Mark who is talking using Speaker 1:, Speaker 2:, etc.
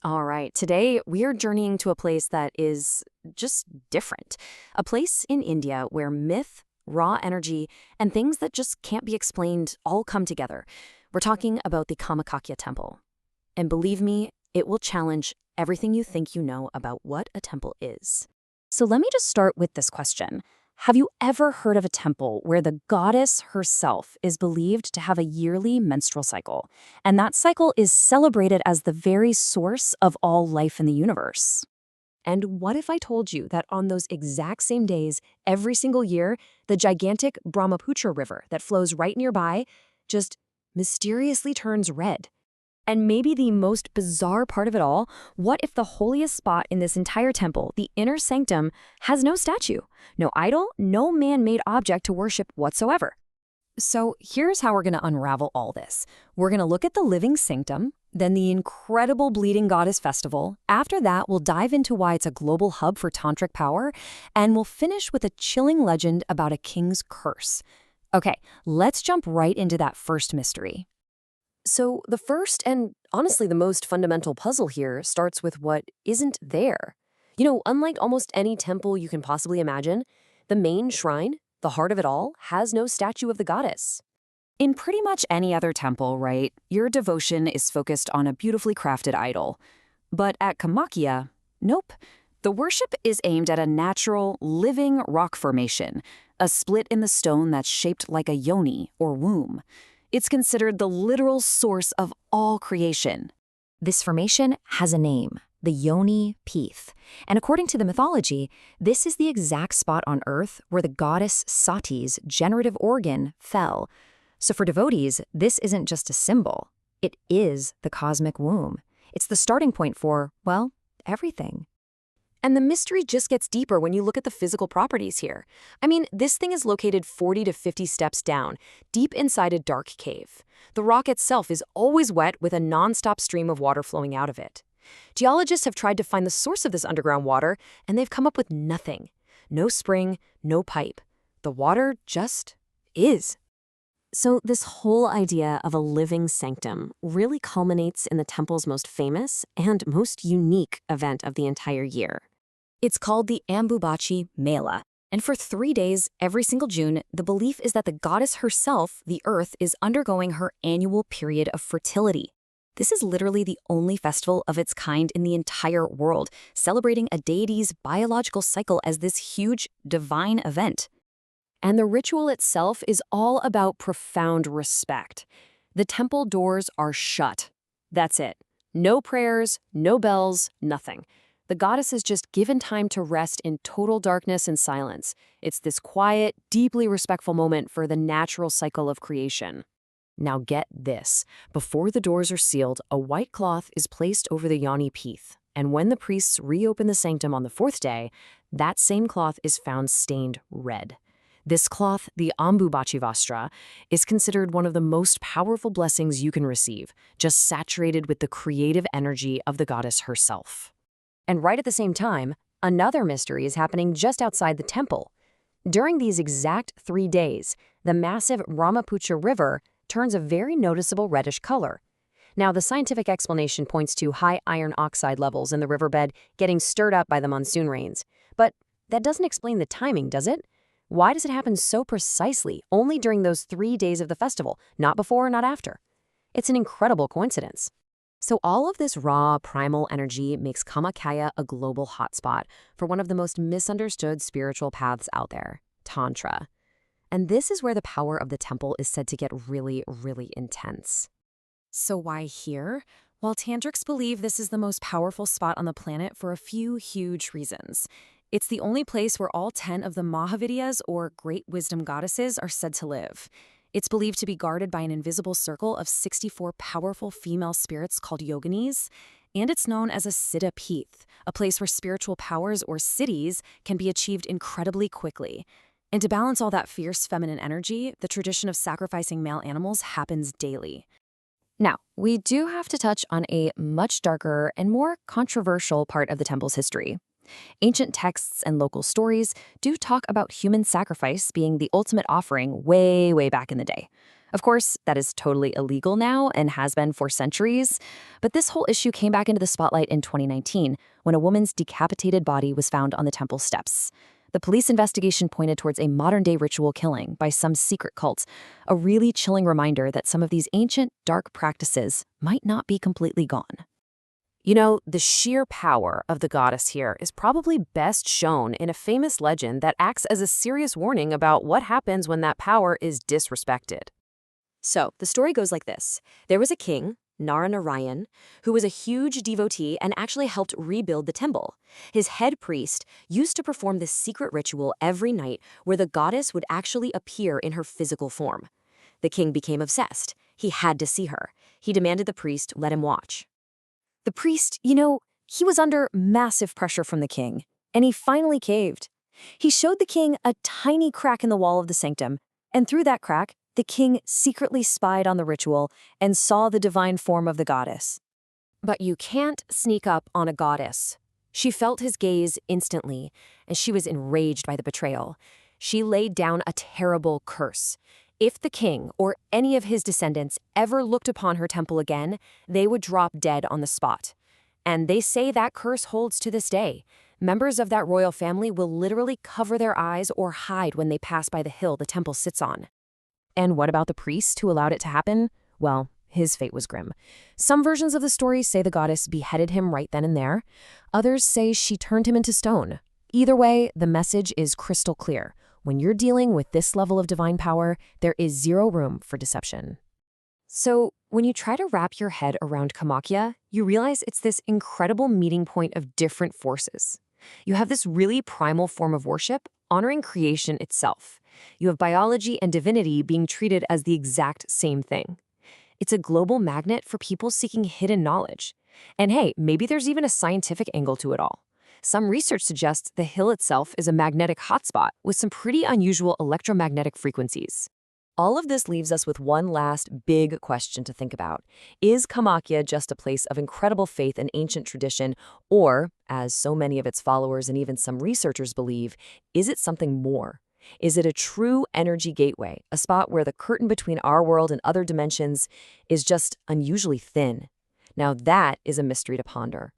Speaker 1: All right, today we are journeying to a place that is just different. A place in India where myth, raw energy, and things that just can't be explained all come together. We're talking about the Kamakhya temple. And believe me, it will challenge everything you think you know about what a temple is. So let me just start with this question. Have you ever heard of a temple where the goddess herself is believed to have a yearly menstrual cycle? And that cycle is celebrated as the very source of all life in the universe. And what if I told you that on those exact same days, every single year, the gigantic Brahmaputra River that flows right nearby just mysteriously turns red? And maybe the most bizarre part of it all, what if the holiest spot in this entire temple, the inner sanctum, has no statue, no idol, no man-made object to worship whatsoever? So here's how we're going to unravel all this. We're going to look at the living sanctum, then the incredible Bleeding Goddess Festival. After that, we'll dive into why it's a global hub for tantric power, and we'll finish with a chilling legend about a king's curse. Okay, let's jump right into that first mystery. So the first and honestly the most fundamental puzzle here starts with what isn't there. Unlike almost any temple you can possibly imagine, the main shrine, the heart of it all, has no statue of the goddess. In pretty much any other temple, right, your devotion is focused on a beautifully crafted idol. But at Kamakhya, nope. The worship is aimed at a natural, living rock formation, a split in the stone that's shaped like a yoni, or womb. It's considered the literal source of all creation. This formation has a name, the Yoni Pith. And according to the mythology, this is the exact spot on Earth where the goddess Sati's generative organ fell. So for devotees, this isn't just a symbol. It is the cosmic womb. It's the starting point for, well, everything. And the mystery just gets deeper when you look at the physical properties here. I mean, this thing is located 40 to 50 steps down, deep inside a dark cave. The rock itself is always wet with a non-stop stream of water flowing out of it. Geologists have tried to find the source of this underground water, and they've come up with nothing. No spring, no pipe. The water just is. So this whole idea of a living sanctum really culminates in the temple's most famous and most unique event of the entire year. It's called the Ambubachi Mela, and for 3 days, every single June, the belief is that the goddess herself, the earth, is undergoing her annual period of fertility. This is literally the only festival of its kind in the entire world, celebrating a deity's biological cycle as this huge divine event. And the ritual itself is all about profound respect. The temple doors are shut. That's it. No prayers, no bells, nothing. The goddess is just given time to rest in total darkness and silence. It's this quiet, deeply respectful moment for the natural cycle of creation. Now get this. Before the doors are sealed, a white cloth is placed over the Yoni Pith. And when the priests reopen the sanctum on the 4th day, that same cloth is found stained red. This cloth, the Ambubachi Vastra, is considered one of the most powerful blessings you can receive, just saturated with the creative energy of the goddess herself. And right at the same time, another mystery is happening just outside the temple. During these exact 3 days, the massive Brahmaputra River turns a very noticeable reddish color. Now, the scientific explanation points to high iron oxide levels in the riverbed getting stirred up by the monsoon rains. But that doesn't explain the timing, does it? Why does it happen so precisely only during those 3 days of the festival, not before or not after? It's an incredible coincidence. So all of this raw, primal energy makes Kamakhya a global hotspot for one of the most misunderstood spiritual paths out there, Tantra. And this is where the power of the temple is said to get really, really intense. So why here? Well, tantrics believe this is the most powerful spot on the planet for a few huge reasons. It's the only place where all 10 of the Mahavidyas, or great wisdom goddesses, are said to live. It's believed to be guarded by an invisible circle of 64 powerful female spirits called yoginis, and it's known as a siddha pith, a place where spiritual powers, or siddhis, can be achieved incredibly quickly. And to balance all that fierce feminine energy, the tradition of sacrificing male animals happens daily. Now, we do have to touch on a much darker and more controversial part of the temple's history. Ancient texts and local stories do talk about human sacrifice being the ultimate offering way, way back in the day. Of course, that is totally illegal now and has been for centuries, but this whole issue came back into the spotlight in 2019 when a woman's decapitated body was found on the temple steps. The police investigation pointed towards a modern-day ritual killing by some secret cult, a really chilling reminder that some of these ancient, dark practices might not be completely gone.
Speaker 2: You know, the sheer power of the goddess here is probably best shown in a famous legend that acts as a serious warning about what happens when that power is disrespected.
Speaker 1: So, the story goes like this. There was a king, Narayan, who was a huge devotee and actually helped rebuild the temple. His head priest used to perform this secret ritual every night where the goddess would actually appear in her physical form. The king became obsessed. He had to see her. He demanded the priest let him watch. The priest, he was under massive pressure from the king, and he finally caved. He showed the king a tiny crack in the wall of the sanctum, and through that crack, the king secretly spied on the ritual and saw the divine form of the goddess. But you can't sneak up on a goddess. She felt his gaze instantly, and she was enraged by the betrayal. She laid down a terrible curse. If the king or any of his descendants ever looked upon her temple again, they would drop dead on the spot. And they say that curse holds to this day. Members of that royal family will literally cover their eyes or hide when they pass by the hill the temple sits on. And what about the priest who allowed it to happen? Well, his fate was grim. Some versions of the story say the goddess beheaded him right then and there. Others say she turned him into stone. Either way, the message is crystal clear. When you're dealing with this level of divine power, there is zero room for deception. So, when you try to wrap your head around Kamakhya, you realize it's this incredible meeting point of different forces. You have this really primal form of worship, honoring creation itself. You have biology and divinity being treated as the exact same thing. It's a global magnet for people seeking hidden knowledge. And hey, maybe there's even a scientific angle to it all. Some research suggests the hill itself is a magnetic hotspot with some pretty unusual electromagnetic frequencies. All of this leaves us with one last big question to think about. Is Kamakhya just a place of incredible faith and ancient tradition, or, as so many of its followers and even some researchers believe, is it something more? Is it a true energy gateway, a spot where the curtain between our world and other dimensions is just unusually thin? Now that is a mystery to ponder.